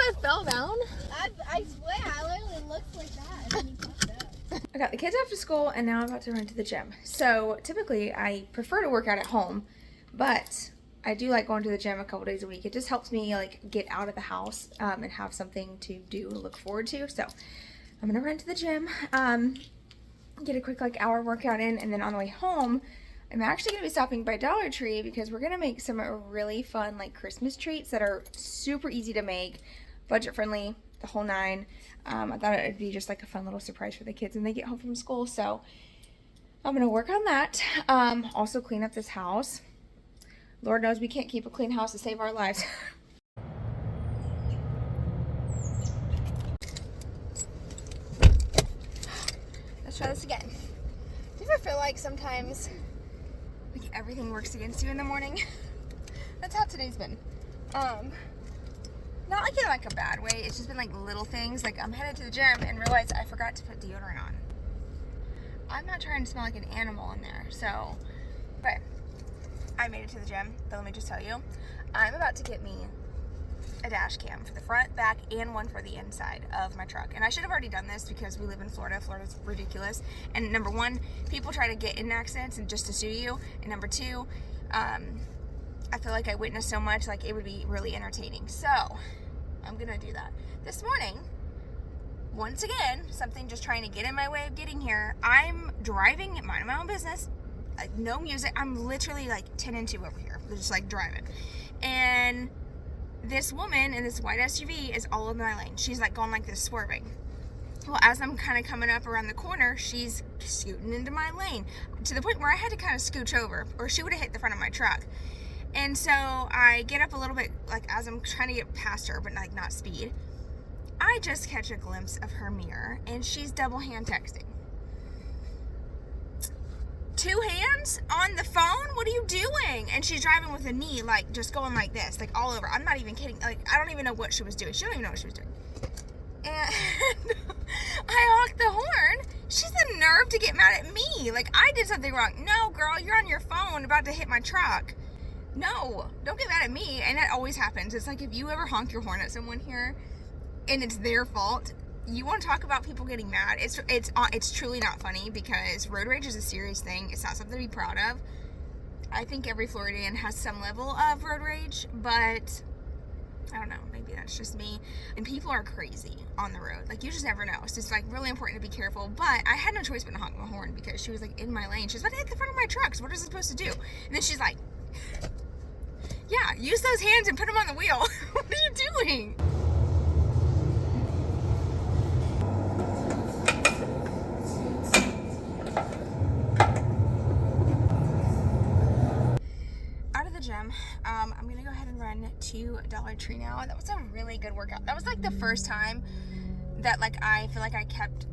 that fell down? I swear, I literally looked like that and then you popped up. I got the kids off to school and now I'm about to run to the gym. So typically I prefer to work out at home, but I do like going to the gym a couple days a week. It just helps me like get out of the house and have something to do and look forward to. So I'm gonna run to the gym, get a quick like hour workout in, and then on the way home, I'm actually gonna be stopping by Dollar Tree because we're gonna make some really fun like Christmas treats that are super easy to make, budget friendly, the whole nine. I thought it would be just like a fun little surprise for the kids when they get home from school. So I'm gonna work on that. Also clean up this house. Lord knows we can't keep a clean house to save our lives. Let's try this again. Do you ever feel like sometimes like everything works against you in the morning? That's how today's been. Not like in like a bad way. It's just been like little things. Like I'm headed to the gym and realized I forgot to put deodorant on. I'm not trying to smell like an animal in there. So, but I made it to the gym. But let me just tell you, I'm about to get me a dash cam for the front, back, and one for the inside of my truck. And I should have already done this because we live in Florida. Florida's ridiculous. And number one, people try to get in accidents and just to sue you. And number two, I feel like I witnessed so much, like it would be really entertaining. So I'm gonna do that. This morning, once again, something just trying to get in my way of getting here. I'm driving, minding my own business, like no music. I'm literally like 10 and 2 over here, just like driving. And this woman in this white SUV is all in my lane. She's like going like this, swerving. Well, as I'm kind of coming up around the corner, she's scooting into my lane to the point where I had to kind of scooch over or she would have hit the front of my truck. And so I get up a little bit, like as I'm trying to get past her, but like not speed. I just catch a glimpse of her mirror and she's double hand texting. 2 hands on the phone? What are you doing? And she's driving with a knee, like just going like this, like all over. I'm not even kidding. Like I don't even know what she was doing. She don't even know what she was doing. And I honked the horn. She's the nerve to get mad at me. Like I did something wrong. No, girl, you're on your phone about to hit my truck. No, don't get mad at me. And that always happens. It's like if you ever honk your horn at someone here and it's their fault, you want to talk about people getting mad. It's truly not funny because road rage is a serious thing. It's not something to be proud of. I think every Floridian has some level of road rage, but I don't know, maybe that's just me. And people are crazy on the road. Like you just never know. So it's like really important to be careful. But I had no choice but to honk my horn because she was like in my lane. She's about to hit the front of my truck. So what is it supposed to do? And then she's like, yeah, use those hands and put them on the wheel. What are you doing? Out of the gym, I'm gonna go ahead and run to Dollar Tree now. That was a really good workout. That was like the first time that like I feel like I kept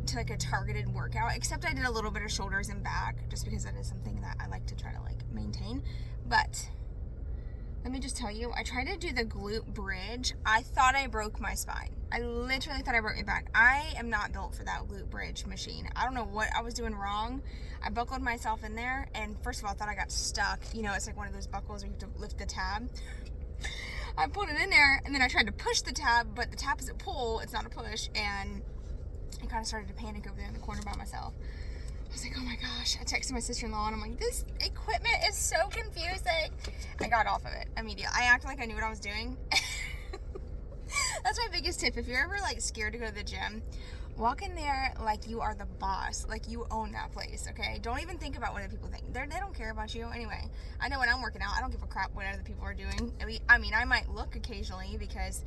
to like a targeted workout, except I did a little bit of shoulders and back just because that is something that I like to try to like maintain. But let me just tell you, I tried to do the glute bridge. I thought I broke my spine. I literally thought I broke my back. I am not built for that glute bridge machine. I don't know what I was doing wrong. I buckled myself in there, and first of all, I thought I got stuck. You know, it's like one of those buckles where you have to lift the tab. I pulled it in there, and then I tried to push the tab, but the tab is a pull, it's not a push, and I kind of started to panic over there in the corner by myself. I was like, oh my gosh. I texted my sister-in-law and I'm like, this equipment is so confusing. I got off of it immediately. I acted like I knew what I was doing. That's my biggest tip. If you're ever like scared to go to the gym, walk in there like you are the boss, like you own that place, okay? Don't even think about what other people think. They don't care about you anyway. I know when I'm working out, I don't give a crap what other people are doing. I mean, I might look occasionally because,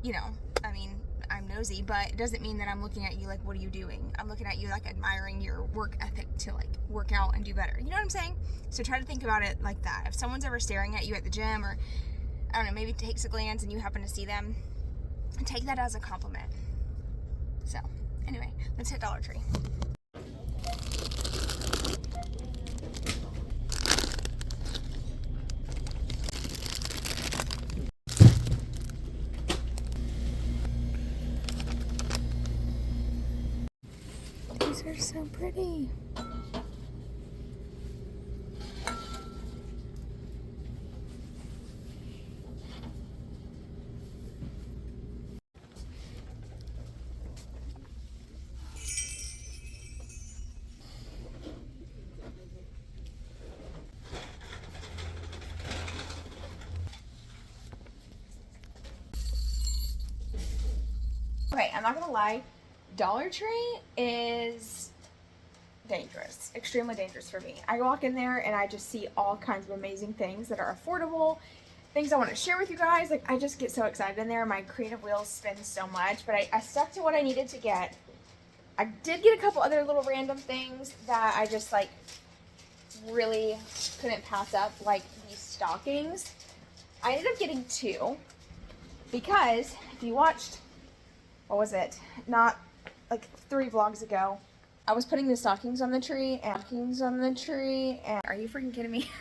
you know, I mean, I'm nosy, but it doesn't mean that I'm looking at you like, what are you doing? I'm looking at you like admiring your work ethic to like work out and do better. You know what I'm saying? So try to think about it like that. If someone's ever staring at you at the gym or, I don't know, maybe takes a glance and you happen to see them, take that as a compliment. So anyway, let's hit Dollar Tree. These are so pretty. Okay, I'm not gonna lie. Dollar Tree is dangerous, extremely dangerous for me. I walk in there and I just see all kinds of amazing things that are affordable, things I want to share with you guys. Like, I just get so excited in there. My creative wheels spin so much, but I stuck to what I needed to get. I did get a couple other little random things that I just like really couldn't pass up, like these stockings. I ended up getting 2 because if you watched, what was it? Not like 3 vlogs ago, I was putting the stockings on the tree and are you freaking kidding me?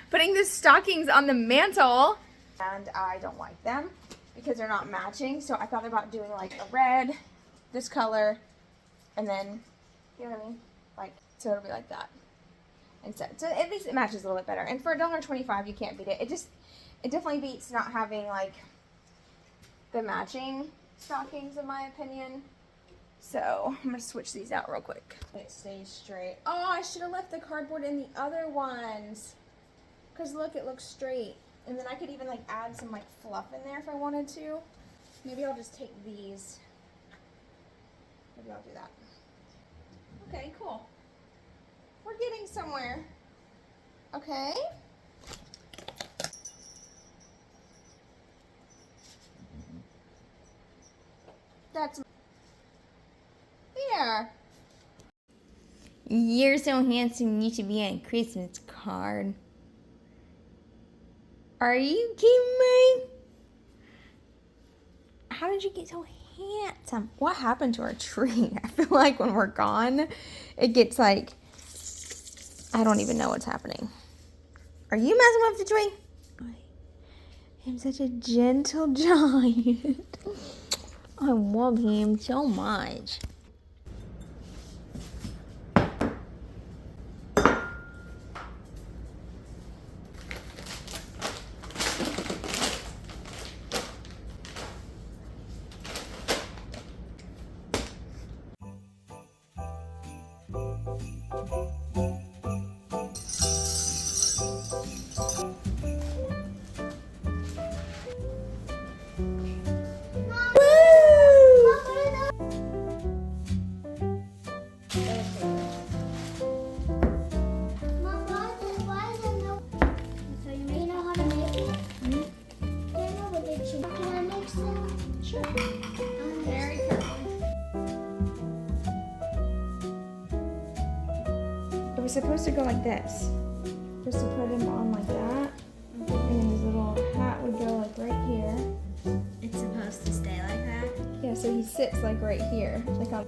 Putting the stockings on the mantle, and I don't like them because they're not matching. So I thought about doing like a red, this color, and then, you know what I mean? Like, so it'll be like that instead. So at least it matches a little bit better. And for $1.25, you can't beat it. It definitely beats not having like the matching stockings, in my opinion. So I'm gonna switch these out real quick. It stays straight. Oh, I should have left the cardboard in the other ones. Cause look, it looks straight. And then I could even like add some like fluff in there if I wanted to. Maybe I'll just take these. Maybe I'll do that. Okay, cool. We're getting somewhere. Okay. That's there. You're so handsome, you should be on a Christmas card. Are you kidding me? How did you get so handsome? What happened to our tree? I feel like when we're gone, it gets like, I don't even know what's happening. Are you messing with the tree? I'm such a gentle giant. I love him so much. Very carefully. It was supposed to go like this. Just to put him on like that. And then his little hat would go like right here. It's supposed to stay like that? Yeah, so he sits like right here. Like on.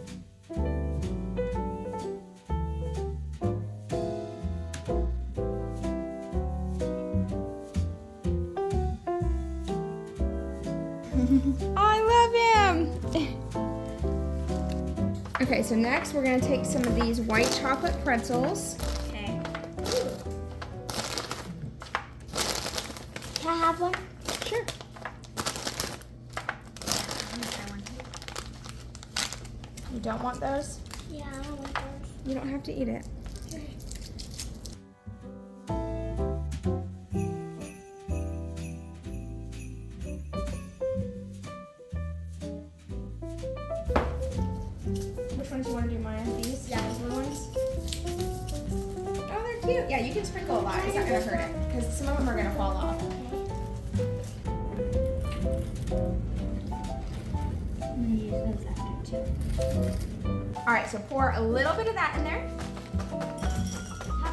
I love him! Okay, so next we're gonna take some of these white chocolate pretzels. Okay. Can I have one? Sure. You don't want those? Yeah, I don't want those. You don't have to eat it. Okay. Which ones do you want to do, Maya? These? Yeah. These little ones? Oh, they're cute. Yeah, you can sprinkle a lot. It's not going to hurt it. Because some of them are going to fall off. I'm gonna use those after too. Alright, so pour a little bit of that in there.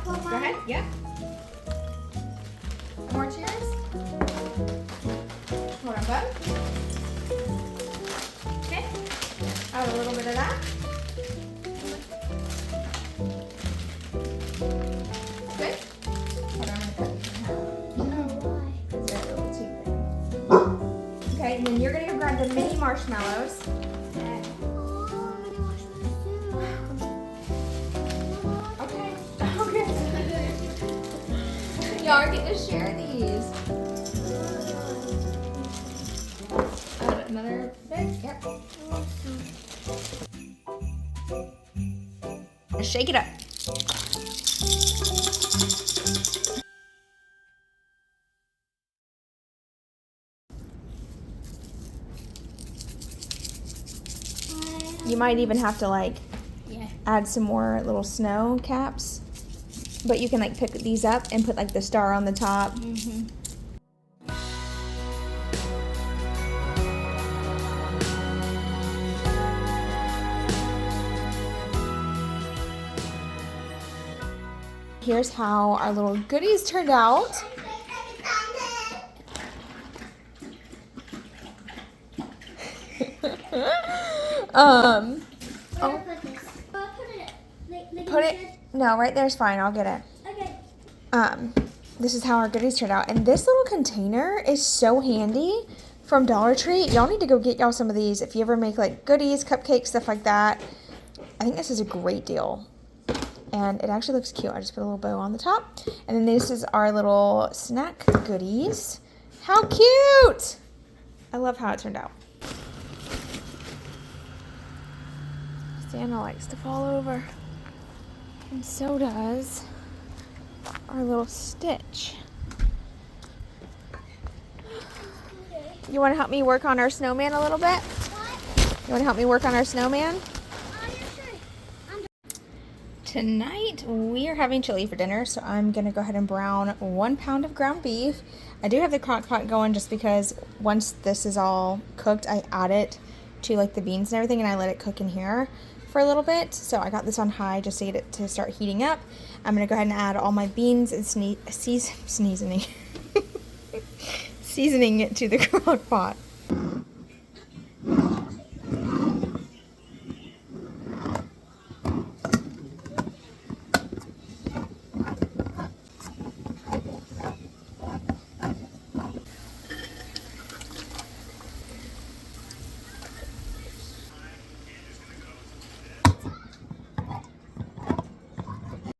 Go ahead. Yeah. More cheers. Hold on, bud. Okay. Add a little bit of that. Good. Hold on, I'm going to cut these in half. Why? Because they're a little too big. Okay, and then you're going to go grab the mini marshmallows. Okay. Okay. Y'all get to share these. Another bit. Yep. Shake it up. You might even have to like Yeah. add some more little snow caps. But you can like pick these up and put like the star on the top. Mm-hmm. Here's how our little goodies turned out. Oh. Put it, no, right there's fine. I'll get it. Okay. This is how our goodies turned out. And this little container is so handy from Dollar Tree. Y'all need to go get y'all some of these if you ever make like goodies, cupcakes, stuff like that. I think this is a great deal. And it actually looks cute. I just put a little bow on the top. And then this is our little snack goodies. How cute! I love how it turned out. Santa likes to fall over. And so does our little Stitch. You want to help me work on our snowman a little bit? What? You want to help me work on our snowman? Oh, yeah, sure. Tonight we are having chili for dinner, so I'm going to go ahead and brown 1 pound of ground beef. I do have the crock pot going just because once this is all cooked, I add it to like the beans and everything and I let it cook in here for a little bit. So I got this on high just to get it to start heating up. I'm going to go ahead and add all my beans and seasoning it to the crock pot.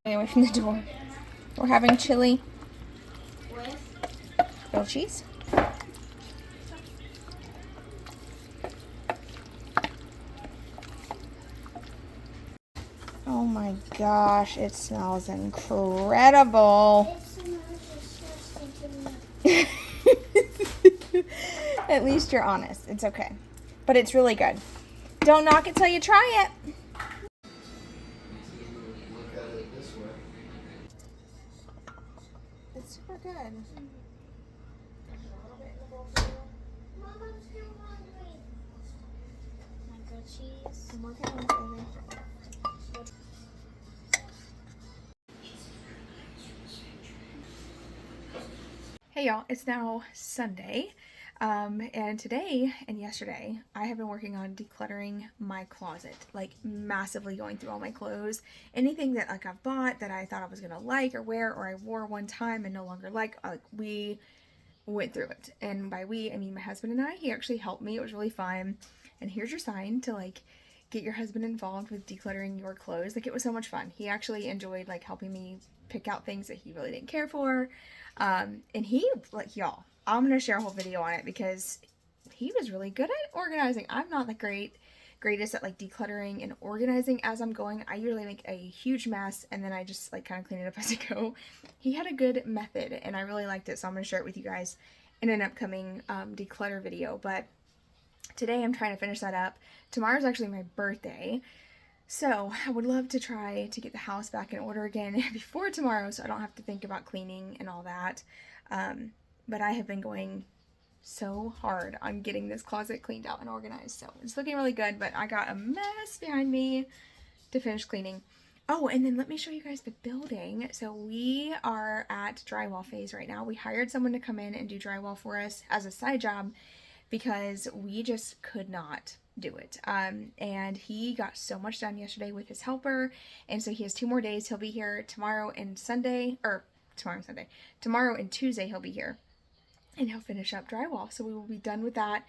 Away from the door. We're having chili. With? Grilled cheese. Oh my gosh, it smells incredible. At least you're honest. It's okay. But it's really good. Don't knock it till you try it. It's super good. Mom, I'm still hungry. My grilled cheese. I'm working on it, baby. Hey y'all, it's now Sunday, and today and yesterday I have been working on decluttering my closet, like massively going through all my clothes, anything that like I've bought that I thought I was gonna like or wear or I wore one time and no longer like we went through it. And by we, I mean my husband and I. He actually helped me. It was really fun. And here's your sign to like get your husband involved with decluttering your clothes. Like it was so much fun. He actually enjoyed like helping me pick out things that he really didn't care for. And he, like y'all, I'm going to share a whole video on it because he was really good at organizing. I'm not the greatest at like decluttering and organizing as I'm going. I usually make a huge mess and then I just like kind of clean it up as I go. He had a good method and I really liked it, so I'm going to share it with you guys in an upcoming declutter video. But today I'm trying to finish that up. Tomorrow's actually my birthday, so I would love to try to get the house back in order again before tomorrow so I don't have to think about cleaning and all that. But I have been going so hard on getting this closet cleaned out and organized, so it's looking really good, but I got a mess behind me to finish cleaning. Oh, and then let me show you guys the building. So we are at drywall phase right now. We hired someone to come in and do drywall for us as a side job because we just could not do it. And he got so much done yesterday with his helper, and so he has 2 more days. He'll be here tomorrow and Sunday, or tomorrow and Sunday. Tomorrow and Tuesday he'll be here, and he'll finish up drywall. So we will be done with that,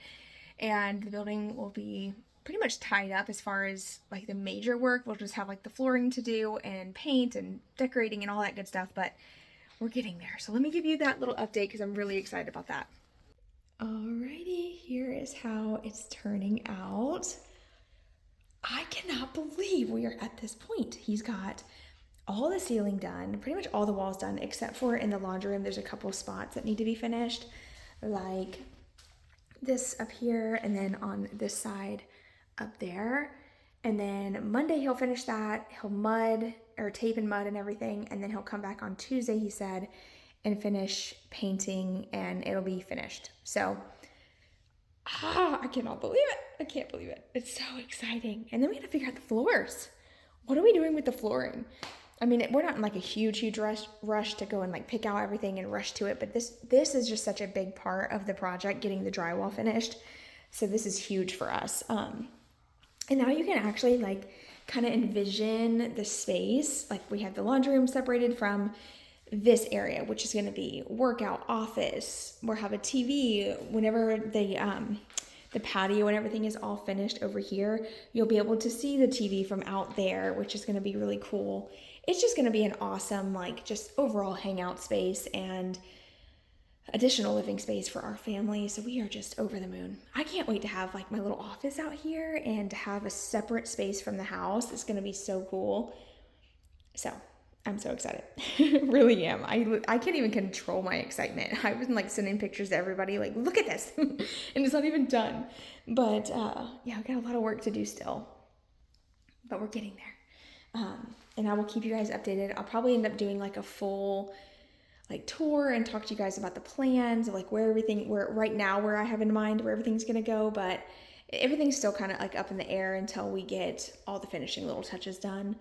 and the building will be pretty much tied up as far as like the major work. We'll just have like the flooring to do and paint and decorating and all that good stuff, but we're getting there. So let me give you that little update because I'm really excited about that. Alrighty, here is how it's turning out. I cannot believe we are at this point. He's got all the ceiling done, pretty much all the walls done, except for in the laundry room, there's a couple spots that need to be finished, like this up here and then on this side up there. And then Monday he'll finish that. He'll mud or tape and mud and everything. And then he'll come back on Tuesday, he said, and finish painting, and it'll be finished. So I cannot believe it. I can't believe it. It's so exciting. And then we got to figure out the floors. What are we doing with the flooring? I mean, we're not in like a huge rush to go and like pick out everything and rush to it, but this is just such a big part of the project, getting the drywall finished. So this is huge for us. And now you can actually like kind of envision the space. Like we have the laundry room separated from this area, which is going to be workout, office. We'll have a TV. Whenever the patio and everything is all finished over here, you'll be able to see the TV from out there, which is going to be really cool. It's just going to be an awesome, like, just overall hangout space and additional living space for our family. So we are just over the moon. I can't wait to have like my little office out here and to have a separate space from the house. It's going to be so cool. So I'm so excited. Really am. I can't even control my excitement. I've been like sending pictures to everybody like, look at this. And it's not even done. But yeah, I've got a lot of work to do still. But we're getting there. And I will keep you guys updated. I'll probably end up doing like a full like tour and talk to you guys about the plans of like where right now where I have in mind where everything's gonna go, but everything's still kind of like up in the air until we get all the finishing little touches done.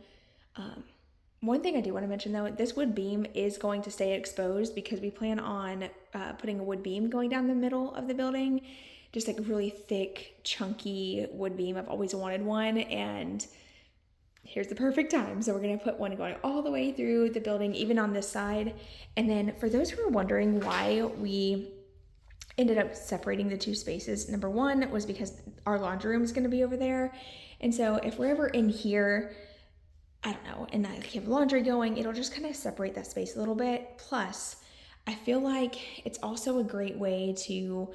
One thing I do want to mention though, this wood beam is going to stay exposed because we plan on putting a wood beam going down the middle of the building, just like a really thick, chunky wood beam. I've always wanted one, and here's the perfect time. So we're going to put one going all the way through the building, even on this side. And then for those who are wondering why we ended up separating the two spaces, number one was because our laundry room is going to be over there. And so if we're ever in here, I don't know, and I have laundry going, it'll just kind of separate that space a little bit. Plus, I feel like it's also a great way to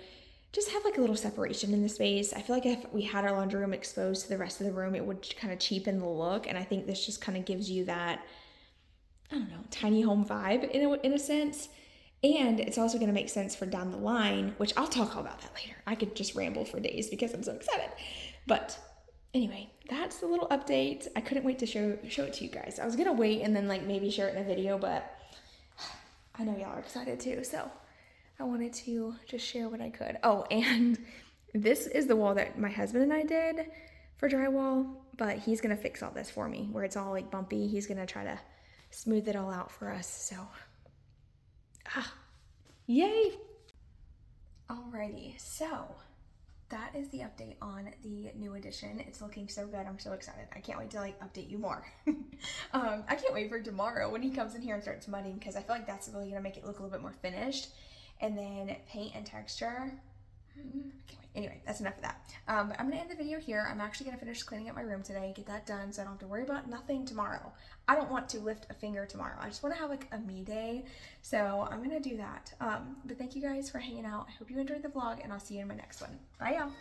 just have like a little separation in the space. I feel like if we had our laundry room exposed to the rest of the room, it would kind of cheapen the look. And I think this just kind of gives you that, I don't know, tiny home vibe in a sense. And it's also going to make sense for down the line, which I'll talk all about that later. I could just ramble for days because I'm so excited. But anyway, that's the little update. I couldn't wait to show it to you guys. I was going to wait and then like maybe share it in a video, but I know y'all are excited too. So I wanted to just share what I could. Oh, and this is the wall that my husband and I did for drywall, but he's going to fix all this for me where it's all like bumpy. He's going to try to smooth it all out for us. So, yay. Alrighty. So that is the update on the new addition. It's looking so good. I'm so excited. I can't wait to like update you more. I can't wait for tomorrow when he comes in here and starts mudding, because I feel like that's really going to make it look a little bit more finished. And then paint and texture. I can't wait. Anyway, that's enough of that. I'm going to end the video here. I'm actually going to finish cleaning up my room today, get that done so I don't have to worry about nothing tomorrow. I don't want to lift a finger tomorrow. I just want to have like a me day. So I'm going to do that. But thank you guys for hanging out. I hope you enjoyed the vlog, and I'll see you in my next one. Bye, y'all.